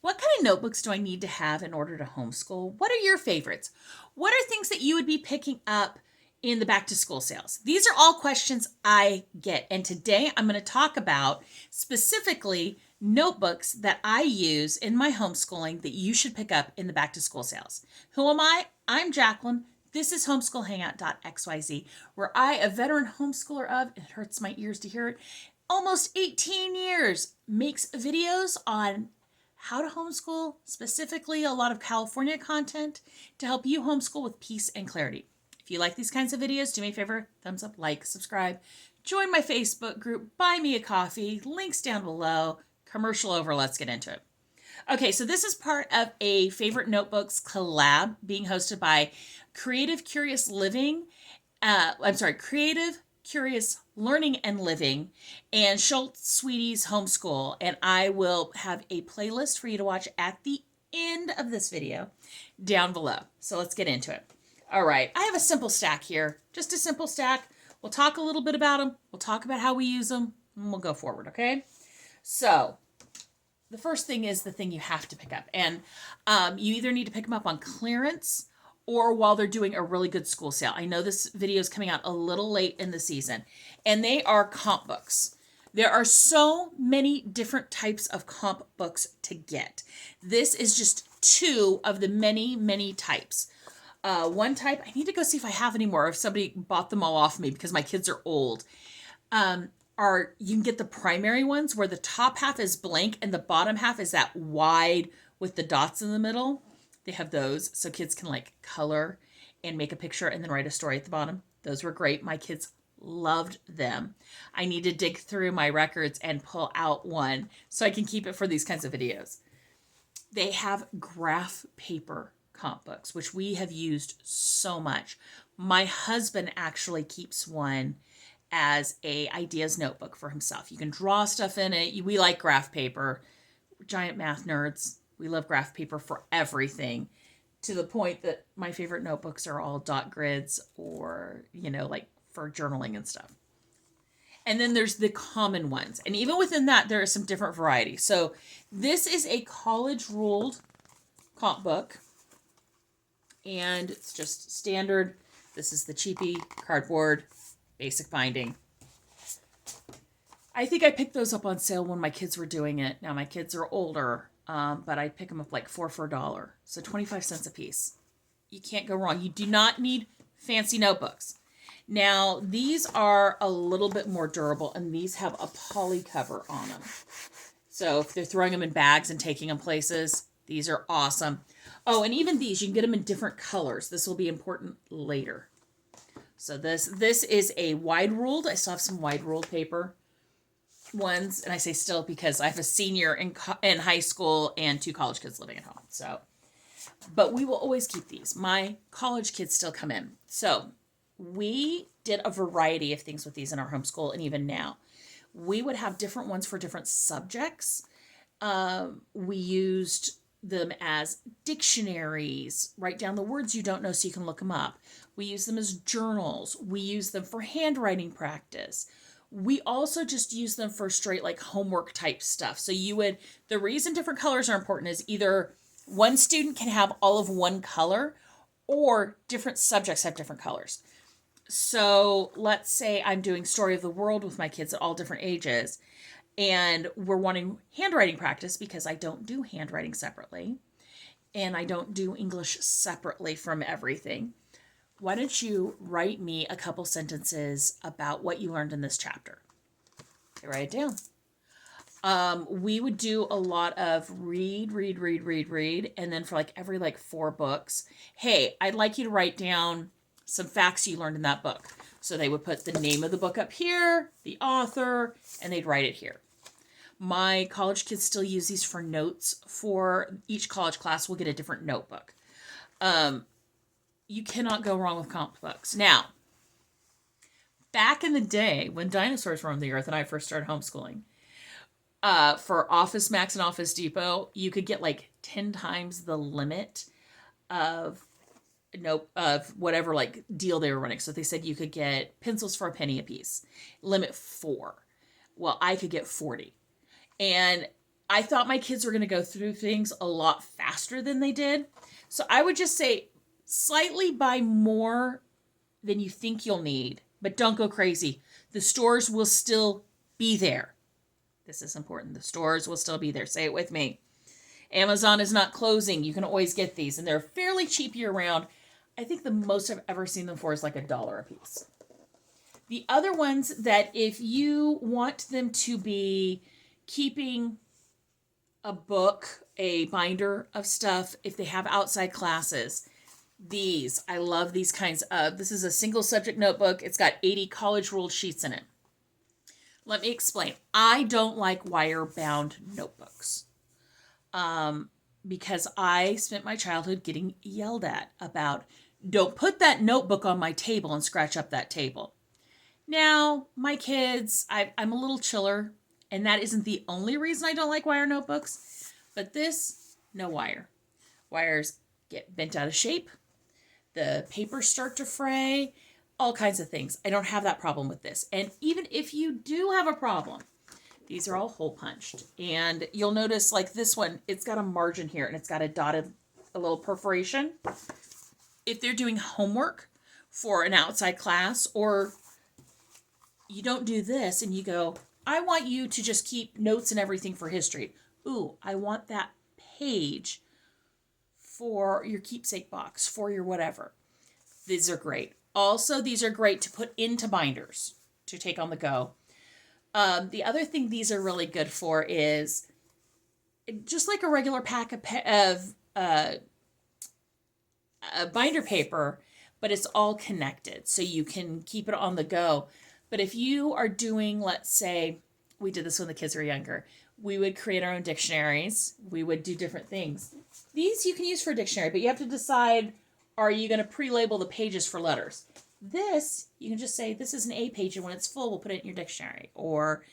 What kind of notebooks do I need to have in order to homeschool? What are your favorites? What are things that you would be picking up in the back to school sales? These are all questions I get. And today I'm going to talk about specifically notebooks that I use in my homeschooling that you should pick up in the back to school sales. Who am I? I'm Jacqueline. This is homeschoolhangout.xyz, where I, a veteran homeschooler of, it hurts my ears to hear it, almost 18 years, makes videos on how to homeschool, specifically a lot of California content to help you homeschool with peace and clarity. If you like these kinds of videos, do me a favor, thumbs up, like, subscribe, join my Facebook group, buy me a coffee, links down below, commercial over, let's get into it. Okay, so this is part of a favorite notebooks collab being hosted by Creative Curious Learning and Living and Schultz Sweetie's Homeschool. And I will have a playlist for you to watch at the end of this video down below. So let's get into it. All right, I have a simple stack here, just a simple stack. We'll talk a little bit about them. We'll talk about how we use them, and we'll go forward, okay? So the first thing is the thing you have to pick up. And you either need to pick them up on clearance or while they're doing a really good school sale. I know this video is coming out a little late in the season, and they are comp books. There are so many different types of comp books to get. This is just two of the many, many types. One type, I need to go see if I have any more, if somebody bought them all off me because my kids are old. You can get the primary ones where the top half is blank and the bottom half is that wide with the dots in the middle. They have those so kids can like color and make a picture and then write a story at the bottom. Those were great. My kids loved them. I need to dig through my records and pull out one so I can keep it for these kinds of videos. They have graph paper comp books, which we have used so much. My husband actually keeps one as a ideas notebook for himself. You can draw stuff in it. We like graph paper. We're giant math nerds. We love graph paper for everything, to the point that my favorite notebooks are all dot grids or, like for journaling and stuff. And then there's the common ones. And even within that, there are some different varieties. So this is a college ruled comp book. And it's just standard. This is the cheapy cardboard, basic binding. I think I picked those up on sale when my kids were doing it. Now my kids are older, but I pick them up like $4 for $1. So 25 cents a piece. You can't go wrong. You do not need fancy notebooks. Now these are a little bit more durable, and these have a poly cover on them. So if they're throwing them in bags and taking them places, these are awesome. Oh, and even these, you can get them in different colors. This will be important later. So this is a wide ruled. I still have some wide ruled paper ones, and I say still because I have a senior in high school and 2 college kids living at home. So, but we will always keep these. My college kids still come in. So we did a variety of things with these in our homeschool, and even now. We would have different ones for different subjects. We used them as dictionaries. Write down the words you don't know so you can look them up. We use them as journals. We use them for handwriting practice. We also just use them for straight like homework type stuff. So the reason different colors are important is either one student can have all of one color or different subjects have different colors. So let's say I'm doing Story of the World with my kids at all different ages, and we're wanting handwriting practice because I don't do handwriting separately, and I don't do English separately from everything. Why don't you write me a couple sentences about what you learned in this chapter? Okay, write it down. We would do a lot of read, and then for every 4 books, hey, I'd like you to write down some facts you learned in that book. So they would put the name of the book up here, the author, and they'd write it here. My college kids still use these for notes. For each college class, we'll get a different notebook. You cannot go wrong with comp books. Now, back in the day when dinosaurs roamed the earth and I first started homeschooling, for Office Max and Office Depot, you could get 10 times the limit of whatever deal they were running. So they said you could get pencils for a penny a piece, limit 4. Well, I could get 40. And I thought my kids were going to go through things a lot faster than they did. So I would just say slightly buy more than you think you'll need, but don't go crazy. The stores will still be there. This is important. The stores will still be there. Say it with me. Amazon is not closing. You can always get these, and they're fairly cheap year round. I think the most I've ever seen them for is like $1 a piece. The other ones that if you want them to be keeping a book, a binder of stuff, if they have outside classes, these, I love these kinds of, this is a single subject notebook. It's got 80 college ruled sheets in it. Let me explain. I don't like wire bound notebooks. Because I spent my childhood getting yelled at about, don't put that notebook on my table and scratch up that table. Now, my kids, I'm a little chiller, and that isn't the only reason I don't like wire notebooks, but this, no wire. Wires get bent out of shape. The papers start to fray, all kinds of things. I don't have that problem with this. And even if you do have a problem, these are all hole punched. And you'll notice like this one, it's got a margin here and it's got a little perforation. If they're doing homework for an outside class, or you don't do this and you go, I want you to just keep notes and everything for history. Ooh, I want that page for your keepsake box, for your whatever. These are great. Also, these are great to put into binders to take on the go. The other thing these are really good for is just like a regular pack of binder paper, but it's all connected so you can keep it on the go. But if you are doing, let's say, we did this when the kids were younger, we would create our own dictionaries. We would do different things. These you can use for a dictionary, but you have to decide, are you going to pre-label the pages for letters? This, you can just say, this is an A page, and when it's full, we'll put it in your dictionary. Or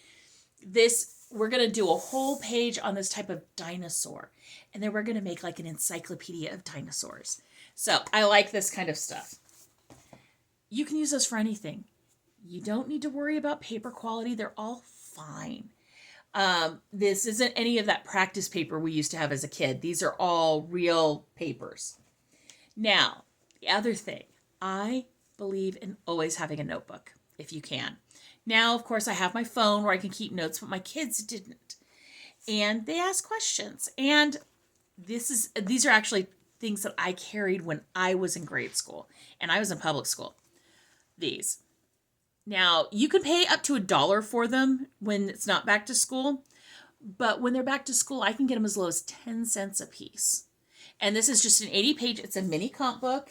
this, we're going to do a whole page on this type of dinosaur. And then we're going to make like an encyclopedia of dinosaurs. So I like this kind of stuff. You can use those for anything. You don't need to worry about paper quality. They're all fine. This isn't any of that practice paper we used to have as a kid. These are all real papers. Now, the other thing, I believe in always having a notebook, if you can. Now, of course, I have my phone where I can keep notes, but my kids didn't. And they ask questions. And these are actually things that I carried when I was in grade school, and I was in public school. These. Now, you could pay up to $1 for them when it's not back to school, but when they're back to school, I can get them as low as 10 cents a piece. And this is just an 80-page, it's a mini comp book.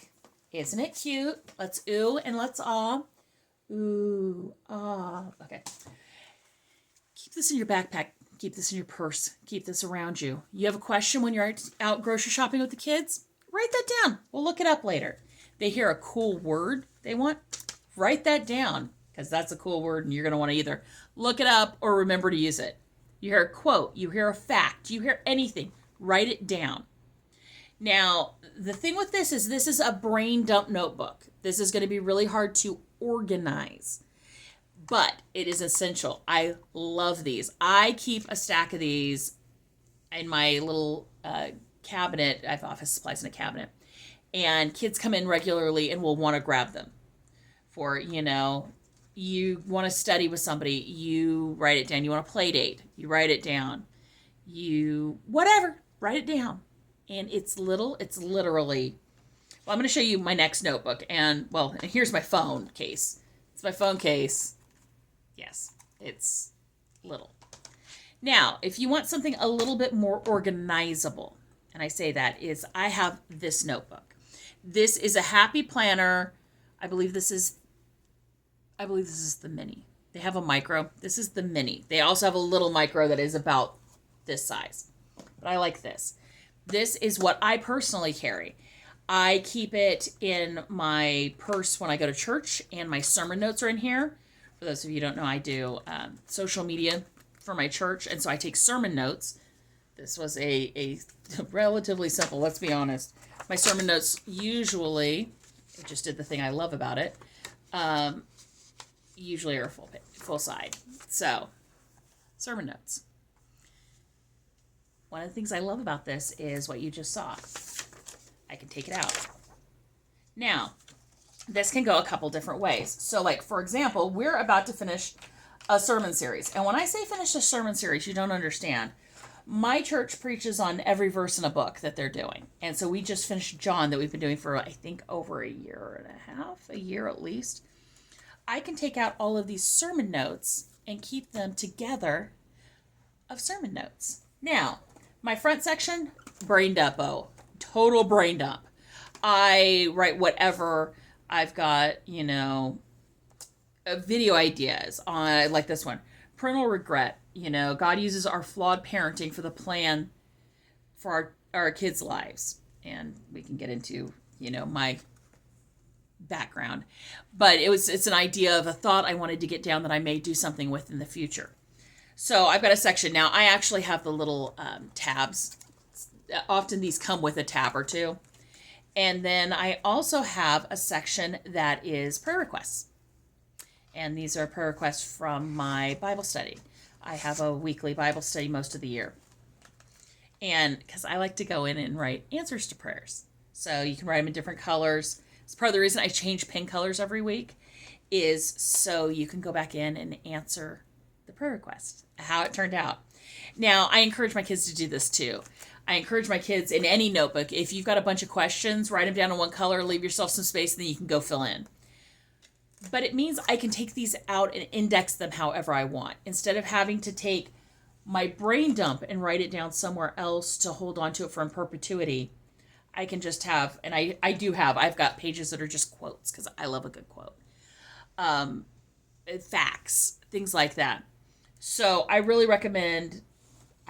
Isn't it cute? Let's ooh and let's ah. Ooh, ah. Okay. Keep this in your backpack. Keep this in your purse. Keep this around you. You have a question when you're out grocery shopping with the kids? Write that down. We'll look it up later. They hear a cool word they want? Write that down, because that's a cool word and you're going to want to either look it up or remember to use it. You hear a quote, you hear a fact, you hear anything, write it down. Now, the thing with this is a brain dump notebook. This is going to be really hard to organize, but it is essential. I love these. I keep a stack of these in my little cabinet. I have office supplies in a cabinet, and kids come in regularly and will want to grab them for, you want to study with somebody, you write it down. You want a play date, you write it down. Whatever, write it down. And it's literally, well, I'm going to show you my next notebook. And here's my phone case. It's my phone case. Yes, it's little. Now, if you want something a little bit more organizable, and I say that is, I have this notebook. This is a happy planner. I believe this is the mini. They have a micro. This is the mini. They also have a little micro that is about this size. But I like this. This is what I personally carry. I keep it in my purse when I go to church, and my sermon notes are in here. For those of you who don't know, I do social media for my church, and so I take sermon notes. This was a relatively simple, let's be honest. My sermon notes usually, I just did the thing I love about it, usually are full side. So, sermon notes. one of the things I love about this is what you just saw. I can take it out. Now, this can go a couple different ways. So like, for example, we're about to finish a sermon series. And when I say finish a sermon series, you don't understand. My church preaches on every verse in a book that they're doing. And so we just finished John that we've been doing for, I think, over a year and a half, a year at least. I can take out all of these sermon notes and keep them together of sermon notes. Now, my front section, brain dumpo. Total brain dump. I write whatever. I've got, video ideas on, like this one. Parental regret. God uses our flawed parenting for the plan for our kids' lives. And we can get into, my background. But it's an idea of a thought I wanted to get down that I may do something with in the future. So I've got a section. Now, I actually have the little tabs. Often these come with a tab or two. And then I also have a section that is prayer requests. And these are prayer requests from my Bible study. I have a weekly Bible study most of the year. And because I like to go in and write answers to prayers. So you can write them in different colors. It's part of the reason I change pen colors every week is so you can go back in and answer the prayer request, how it turned out. Now, I encourage my kids to do this too. I encourage my kids in any notebook, if you've got a bunch of questions, write them down in one color, leave yourself some space, and then you can go fill in. But it means I can take these out and index them however I want. Instead of having to take my brain dump and write it down somewhere else to hold on to it for in perpetuity, I can just have, and I've got pages that are just quotes because I love a good quote. Facts, things like that. So I really recommend.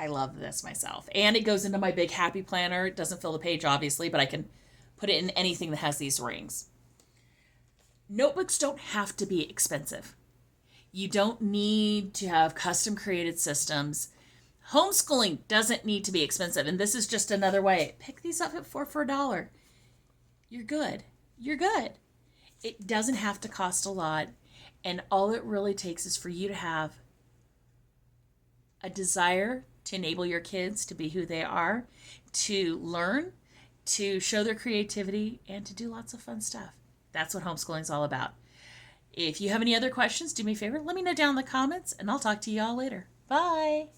I love this myself. And it goes into my big happy planner. It doesn't fill the page, obviously, but I can put it in anything that has these rings. Notebooks don't have to be expensive. You don't need to have custom created systems. Homeschooling doesn't need to be expensive. And this is just another way. Pick these up at $4 for $1. You're good. You're good. It doesn't have to cost a lot. And all it really takes is for you to have a desire to enable your kids to be who they are, to learn, to show their creativity, and to do lots of fun stuff. That's what homeschooling is all about. If you have any other questions, do me a favor, let me know down in the comments, and I'll talk to you all later. Bye!